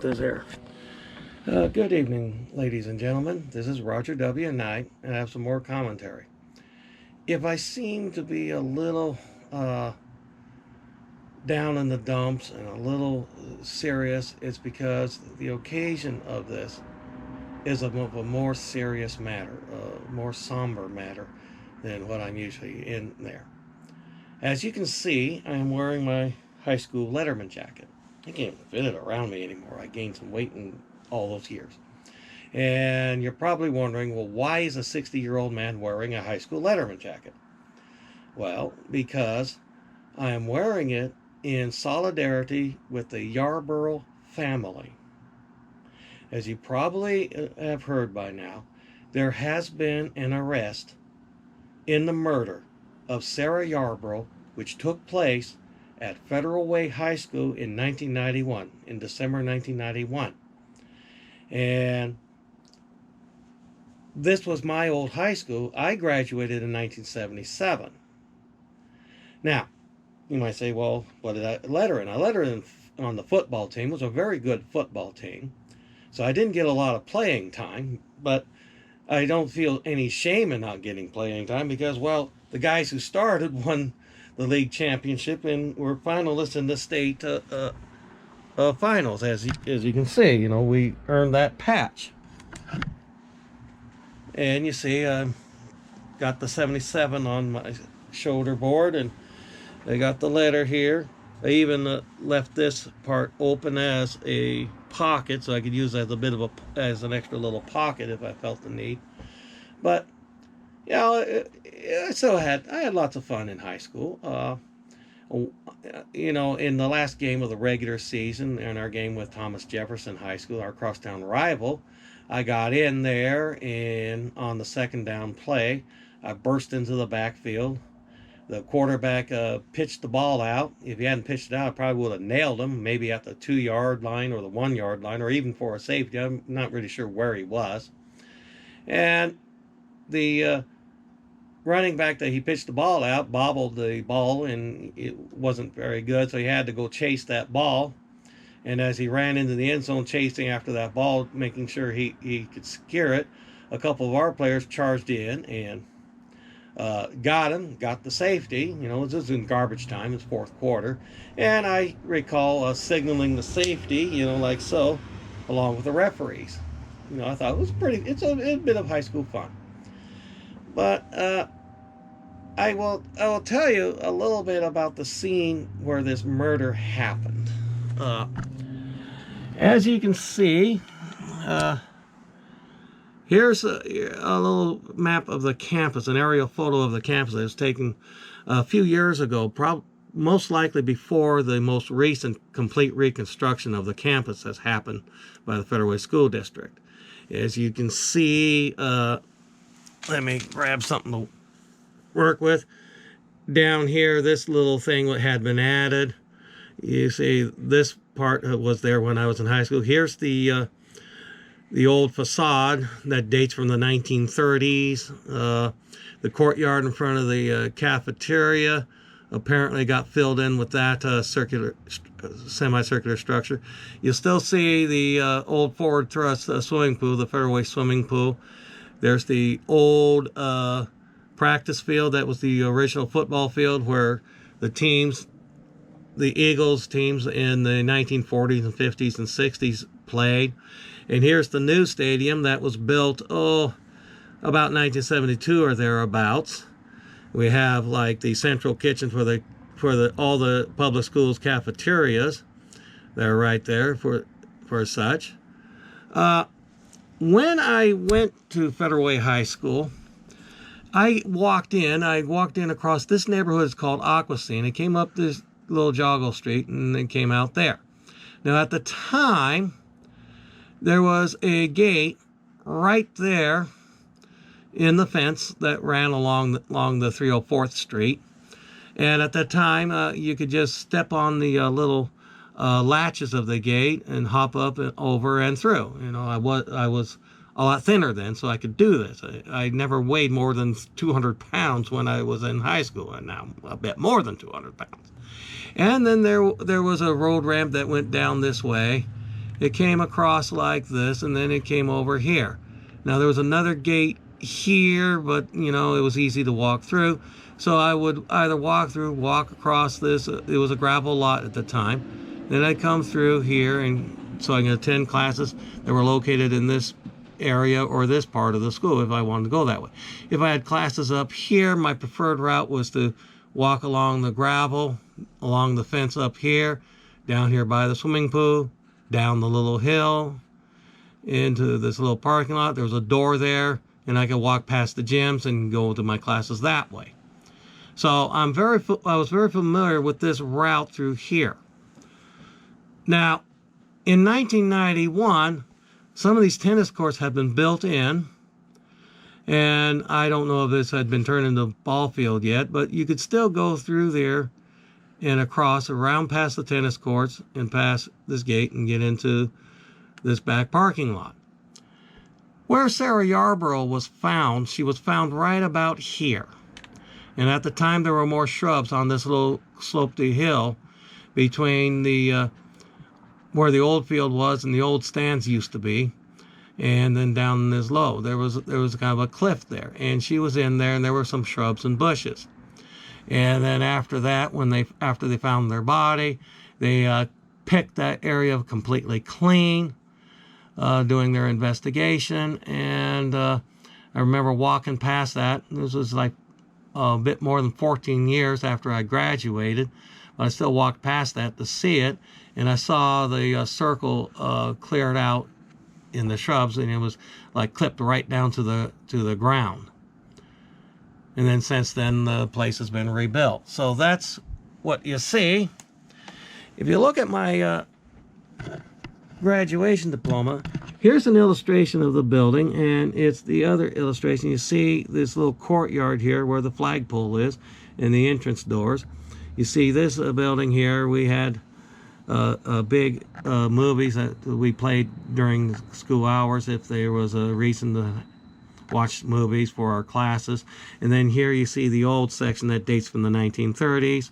This here. Good evening, ladies and gentlemen. This is Roger W. Knight, and I have some more commentary. If I seem to be a little down in the dumps and a little serious, it's because the occasion of this is of a more serious matter, a more somber matter than what I'm usually in there. As you can see, I am wearing my high school Letterman jacket. I can't even fit it around me anymore. I gained some weight in all those years. And you're probably wondering, well, why is a 60-year-old man wearing a high school Letterman jacket? Well, because I am wearing it in solidarity with the Yarborough family. As you probably have heard by now, there has been an arrest in the murder of Sarah Yarborough, which took place at Federal Way High School in 1991, in December 1991. And this was my old high school. I graduated in 1977. Now, you might say, well, what did I let her in? I let her in on the football team. It was a very good football team. So I didn't get a lot of playing time, but I don't feel any shame in not getting playing time because, well, the guys who started won the league championship and were finalists in the state finals. As you can see, we earned that patch. And you see, I got the 77 on my shoulder board, and I got the letter here. I even left this part open as a pocket, so I could use it as an extra little pocket if I felt the need. But I had lots of fun in high school. In the last game of the regular season, in our game with Thomas Jefferson High School, our crosstown rival, I got in there, and on the second down play, I burst into the backfield. The quarterback pitched the ball out. If he hadn't pitched it out, I probably would have nailed him, maybe at the 2-yard line or the 1-yard line, or even for a safety. I'm not really sure where he was. And the running back that he pitched the ball out bobbled the ball, and it wasn't very good, so he had to go chase that ball. And as he ran into the end zone chasing after that ball, making sure he could secure it, a couple of our players charged in and got the safety. This was in garbage time, it's fourth quarter. And I recall signaling the safety, like so, along with the referees. I thought it's a bit of high school fun. But I will tell you a little bit about the scene where this murder happened. As you can see, here's a little map of the campus, an aerial photo of the campus that was taken a few years ago, most likely before the most recent complete reconstruction of the campus has happened by the Federal Way School District. As you can see, let me grab something to work with. Down here, this little thing had been added. You see, this part was there when I was in high school. Here's the old facade that dates from the 1930s. The courtyard in front of the cafeteria apparently got filled in with that semicircular structure. You'll still see the old forward thrust swimming pool, the Federal Way swimming pool. There's the old practice field that was the original football field where the Eagles teams in the 1940s and 50s and 60s played. And here's the new stadium that was built, about 1972 or thereabouts. We have like the central kitchen for all the public schools cafeterias. They're right there for such. When I went to Federal Way High School, I walked in across this neighborhood. It's called Aquasine. It came up this little joggle street and then came out there. Now at the time, there was a gate right there in the fence that ran along the 304th Street. And at that time, you could just step on the little latches of the gate and hop up and over and through. I was a lot thinner then, so I could do this. I never weighed more than 200 pounds when I was in high school, and now a bit more than 200 pounds. And then there was a road ramp that went down this way, It came across like this, and then it came over here. Now there was another gate here, but it was easy to walk through. So I would either walk across this. It was a gravel lot at the time. Then I'd come through here, and so I could attend classes that were located in this area or this part of the school if I wanted to go that way. If I had classes up here, my preferred route was to walk along the gravel, along the fence up here, down here by the swimming pool, down the little hill, into this little parking lot. There was a door there, and I could walk past the gyms and go to my classes that way. So I was very familiar with this route through here. Now, in 1991, some of these tennis courts had been built in, and I don't know if this had been turned into a ball field yet, but you could still go through there and across, around past the tennis courts and past this gate and get into this back parking lot. Where Sarah Yarborough was found, she was found right about here. And at the time, there were more shrubs on this little slopey hill between the where the old field was and the old stands used to be, and then down this low. There was kind of a cliff there, and she was in there, and there were some shrubs and bushes. And then after that, after they found their body, they picked that area completely clean, doing their investigation. And I remember walking past that. This was like a bit more than 14 years after I graduated, but I still walked past that to see it, and I saw the circle cleared out in the shrubs, and it was like clipped right down to the ground. And then since then, the place has been rebuilt. So that's what you see. If you look at my graduation diploma, here's an illustration of the building, and it's the other illustration. You see this little courtyard here where the flagpole is and the entrance doors. You see this building here. We had big movies that we played during school hours if there was a reason to watch movies for our classes. And then here you see the old section that dates from the 1930s,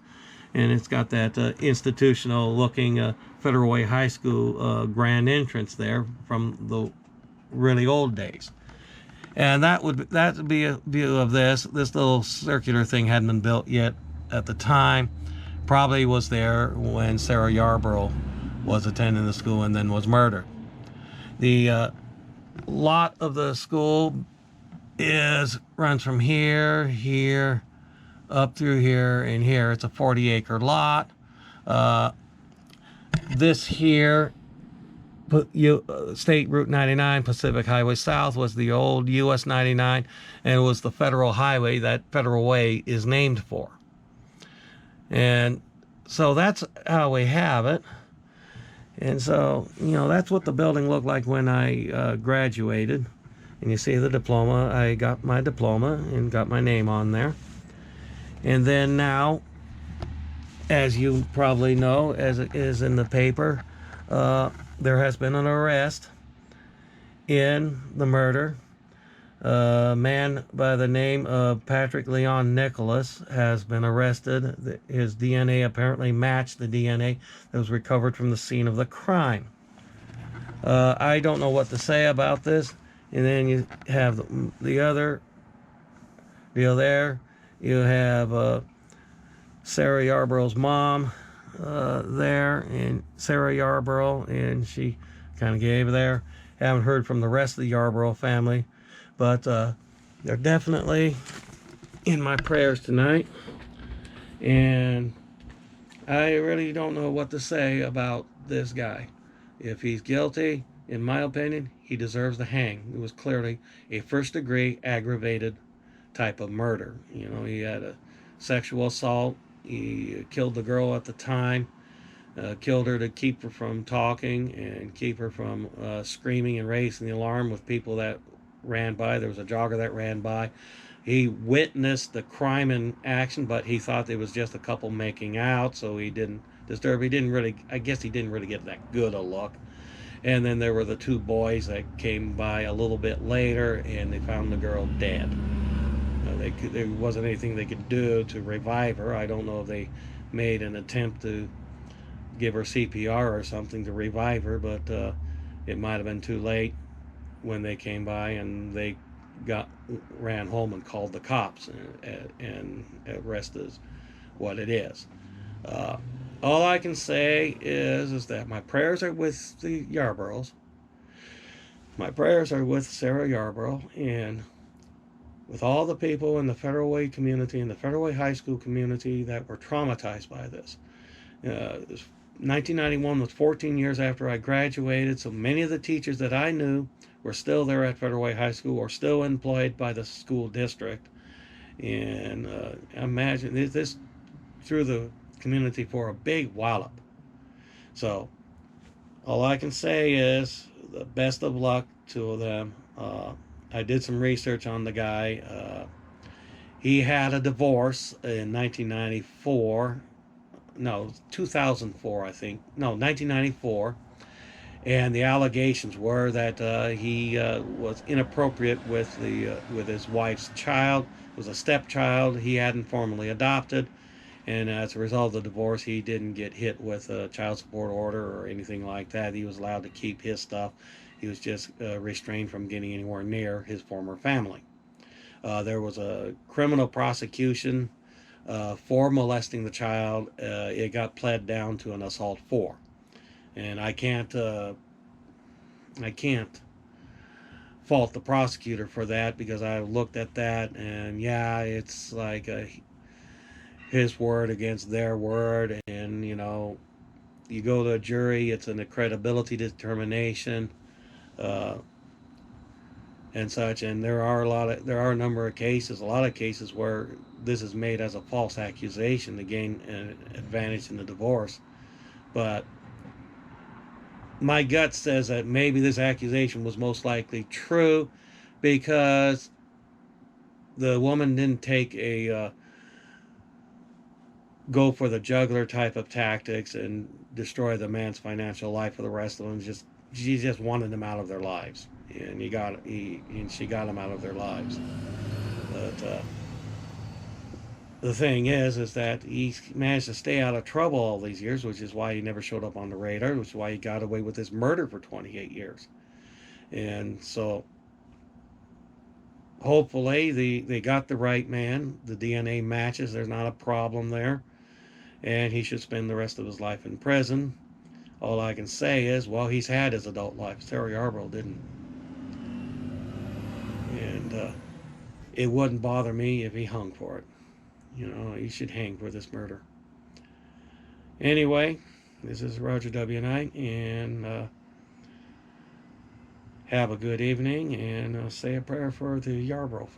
and it's got that institutional looking Federal Way High School grand entrance there from the really old days. And that would be a view of this. This little circular thing hadn't been built yet at the time. Probably was there when Sarah Yarborough was attending the school and then was murdered. The lot of the school runs from here, up through here, and here. It's a 40-acre lot. This here, State Route 99, Pacific Highway South, was the old US 99, and it was the federal highway that Federal Way is named for. And so that's how we have it. And so, that's what the building looked like when I graduated. And you see the diploma. I got my diploma and got my name on there. And then now, as you probably know, as it is in the paper, there has been an arrest in the murder. A man by the name of Patrick Leon Nicholas has been arrested. His DNA apparently matched the DNA that was recovered from the scene of the crime. I don't know what to say about this. And then you have the other deal there. You have Sarah Yarborough's mom there, and Sarah Yarborough, and she kind of gave there. Haven't heard from the rest of the Yarborough family, but they're definitely in my prayers tonight. And I really don't know what to say about this guy. If he's guilty, in my opinion, he deserves to hang. It was clearly a first-degree aggravated type of murder. He had a sexual assault. He killed the girl at the time, killed her to keep her from talking and keep her from screaming and raising the alarm with people that ran by. There was a jogger that ran by. He witnessed the crime in action, but he thought it was just a couple making out, so he didn't disturb. I guess he didn't really get that good a look. And then there were the two boys that came by a little bit later, and they found the girl dead. There wasn't anything they could do to revive her. I don't know if they made an attempt to give her CPR or something to revive her, but it might have been too late when they came by, and they ran home and called the cops, and arrest is what it is. Uh, all I can say is that my prayers are with the Yarboroughs. My prayers are with Sarah Yarborough, and with all the people in the Federal Way community and the Federal Way High School community that were traumatized by this. 1991 was 14 years after I graduated, so many of the teachers that I knew were still there at Federal Way High School or still employed by the school district. And imagine this threw the community for a big wallop. So all I can say is the best of luck to them. I did some research on the guy. He had a divorce in 1994. No, 2004, I think. No, 1994. And the allegations were that he was inappropriate with his wife's child. It was a stepchild he hadn't formally adopted, and as a result of the divorce, he didn't get hit with a child support order or anything like that. He was allowed to keep his stuff. He was just restrained from getting anywhere near his former family. There was a criminal prosecution for molesting the child. It got pled down to an assault 4. And I can't fault the prosecutor for that, because I looked at that, and yeah, it's like his word against their word, and you go to a jury, it's a credibility determination, and such, and there are a number of cases, a lot of cases where this is made as a false accusation to gain an advantage in the divorce. But my gut says that maybe this accusation was most likely true, because the woman didn't take a go for the juggler type of tactics and destroy the man's financial life for the rest of them. She just wanted them out of their lives, and she got them out of their lives. But the thing is that he managed to stay out of trouble all these years, which is why he never showed up on the radar, which is why he got away with this murder for 28 years. And so hopefully they got the right man. The DNA matches. There's not a problem there. And he should spend the rest of his life in prison. All I can say is, well, he's had his adult life. Sarah Yarborough didn't. And it wouldn't bother me if he hung for it. He should hang for this murder. Anyway, this is Roger W. Knight, and have a good evening, and say a prayer for the Yarborough